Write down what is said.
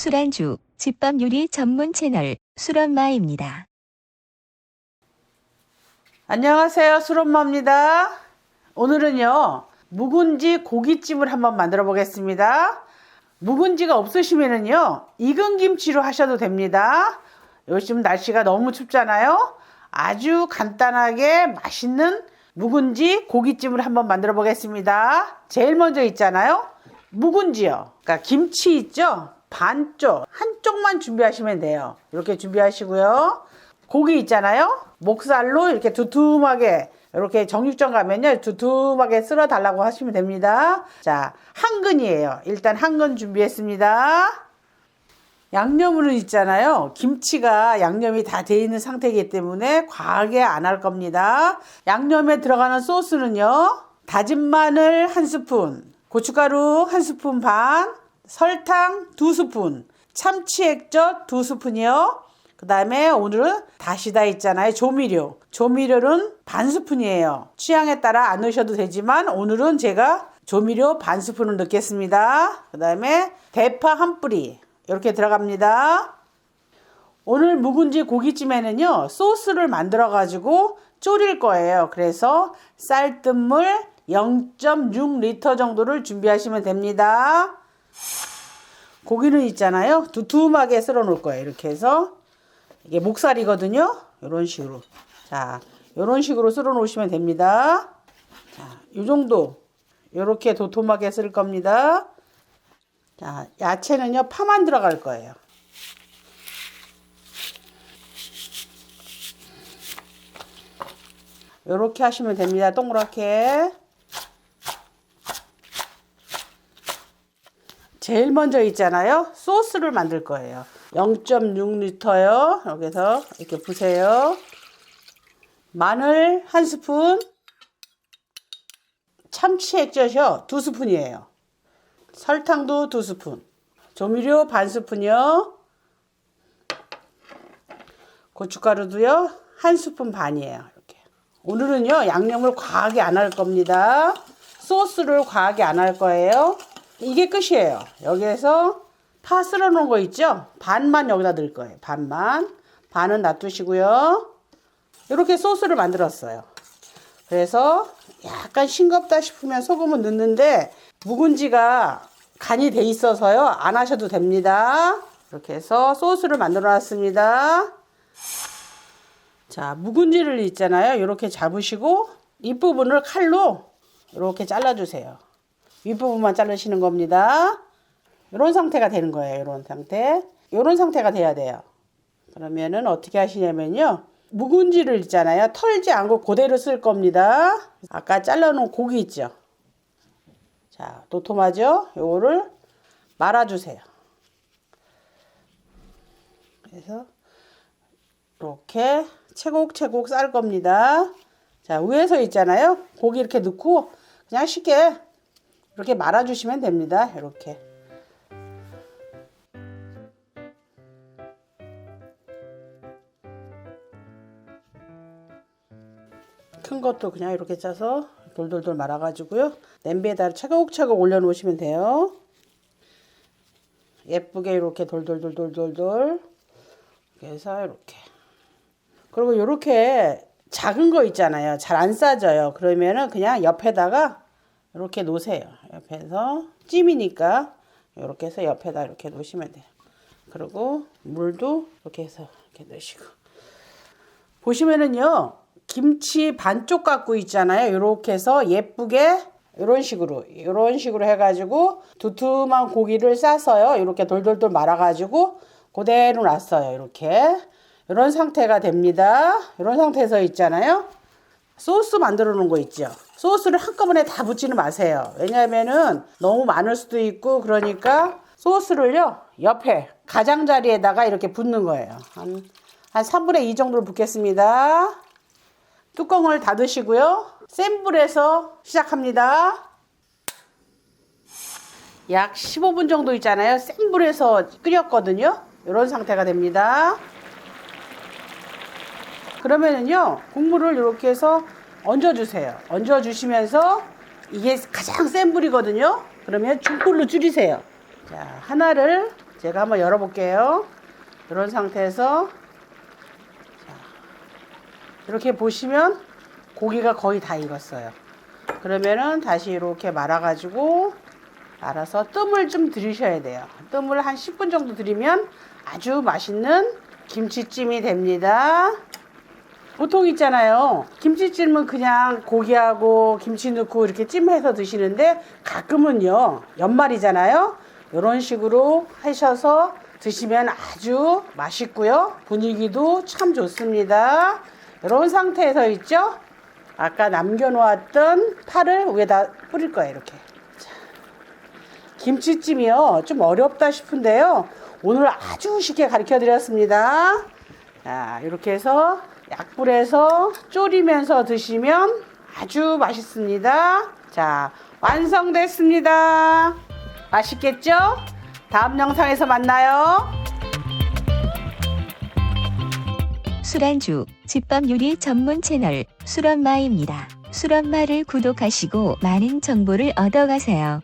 술안주, 집밥 요리 전문 채널 술엄마입니다. 안녕하세요, 술엄마입니다. 오늘은요 묵은지 고깃집을 한번 만들어 보겠습니다. 묵은지가 없으시면은요 익은 김치로 하셔도 됩니다. 요즘 날씨가 너무 춥잖아요. 아주 간단하게 맛있는 묵은지 고깃집을 한번 만들어 보겠습니다. 제일 먼저 있잖아요, 묵은지요. 그러니까 김치 있죠, 반쪽 한쪽만 준비하시면 돼요. 이렇게 준비하시고요. 고기 있잖아요, 목살로 이렇게 두툼하게, 이렇게 정육점 가면요 두툼하게 쓸어 달라고 하시면 됩니다. 자, 한 근이에요. 일단 한 근 준비했습니다. 양념으로 있잖아요, 김치가 양념이 다 돼 있는 상태이기 때문에 과하게 안 할 겁니다. 양념에 들어가는 소스는요, 다진 마늘 1스푼, 고춧가루 1스푼 반, 설탕 2스푼, 참치 액젓 2스푼이요. 그 다음에 오늘은 다시다 있잖아요, 조미료는 반 스푼이에요. 취향에 따라 안 넣으셔도 되지만 오늘은 제가 조미료 반 스푼을 넣겠습니다. 그 다음에 대파 한 뿌리 이렇게 들어갑니다. 오늘 묵은지 고깃집에는요 소스를 만들어 가지고 졸일 거예요. 그래서 쌀뜨물 0.6리터 정도를 준비하시면 됩니다. 고기는 있잖아요, 두툼하게 썰어 놓을 거예요. 이렇게 해서, 이게 목살이거든요. 이런 식으로, 자, 이런 식으로 썰어 놓으시면 됩니다. 자, 이 정도 이렇게 도톰하게 썰 겁니다. 자, 야채는요 파만 들어갈 거예요. 이렇게 하시면 됩니다. 동그랗게. 제일 먼저 있잖아요, 소스를 만들 거예요. 0.6리터요. 여기서 이렇게 부세요. 마늘 1스푼, 참치 액젓이요 2스푼이에요. 설탕도 2스푼, 조미료 반 스푼이요. 고춧가루도요 1스푼 반이에요. 이렇게. 오늘은요 양념을 과하게 안 할 겁니다. 소스를 과하게 안 할 거예요. 이게 끝이에요. 여기에서 파 썰어 놓은 거 있죠, 반만 여기다 넣을 거예요. 반은 놔두시고요. 이렇게 소스를 만들었어요. 그래서 약간 싱겁다 싶으면 소금은 넣는데 묵은지가 간이 돼 있어서요 안 하셔도 됩니다. 이렇게 해서 소스를 만들어 놨습니다. 자, 묵은지를 있잖아요, 이렇게 잡으시고 윗부분을 칼로 이렇게 잘라 주세요. 윗부분만 자르시는 겁니다. 이런 상태가 되는 거예요. 이런 상태가 돼야 돼요. 그러면은 어떻게 하시냐면요, 묵은지를 있잖아요, 털지 않고 그대로 쓸 겁니다. 아까 잘라놓은 고기 있죠, 자, 도톰하죠? 요거를 말아주세요. 그래서 이렇게 채곡채곡 쌀 겁니다. 자, 위에서 있잖아요, 고기 이렇게 넣고 그냥 쉽게 이렇게 말아주시면 됩니다. 이렇게. 큰 것도 그냥 이렇게 짜서 돌돌돌 말아가지고요, 냄비에다 차곡차곡 올려놓으시면 돼요. 예쁘게 이렇게 돌돌돌돌돌돌 이렇게 해서 이렇게. 그리고 이렇게 작은 거 있잖아요, 잘 안 싸져요. 그러면은 그냥 옆에다가 이렇게 놓으세요. 옆에서 찜이니까 이렇게 해서 옆에다 이렇게 놓으시면 돼요. 그리고 물도 이렇게 해서 이렇게 넣으시고, 보시면은요 김치 반쪽 갖고 있잖아요. 이렇게 해서 예쁘게 이런 식으로 해가지고 두툼한 고기를 싸서요 이렇게 돌돌돌 말아가지고 그대로 놨어요. 이런 상태가 됩니다. 이런 상태에서 있잖아요, 소스 만들어 놓은 거 있죠, 소스를 한꺼번에 다 붓지는 마세요. 왜냐면은 너무 많을 수도 있고, 그러니까 소스를요 옆에 가장자리에다가 이렇게 붓는 거예요. 한 3분의 2 정도를 붓겠습니다. 뚜껑을 닫으시고요, 센 불에서 시작합니다. 약 15분 정도 있잖아요, 센 불에서 끓였거든요. 이런 상태가 됩니다. 그러면은요 국물을 이렇게 해서 얹어주세요. 얹어주시면서, 이게 가장 센 불이거든요. 그러면 중불로 줄이세요. 자, 하나를 제가 한번 열어볼게요. 이런 상태에서 자, 이렇게 보시면 고기가 거의 다 익었어요. 그러면은 다시 이렇게 말아가지고 말아서 뜸을 좀 들이셔야 돼요. 뜸을 한 10분 정도 들이면 아주 맛있는 김치찜이 됩니다. 보통 있잖아요. 김치찜은 그냥 고기하고 김치 넣고 이렇게 찜해서 드시는데 가끔은요, 연말이잖아요. 이런 식으로 하셔서 드시면 아주 맛있고요. 분위기도 참 좋습니다. 이런 상태에서 있죠. 아까 남겨놓았던 파를 위에다 뿌릴 거예요. 이렇게. 자, 김치찜이요. 좀 어렵다 싶은데요. 오늘 아주 쉽게 가르쳐 드렸습니다. 자, 이렇게 해서 약불에서 졸이면서 드시면 아주 맛있습니다. 자, 완성됐습니다. 맛있겠죠? 다음 영상에서 만나요. 술안주 집밥 요리 전문 채널 술엄마입니다. 술엄마를 구독하시고 많은 정보를 얻어가세요.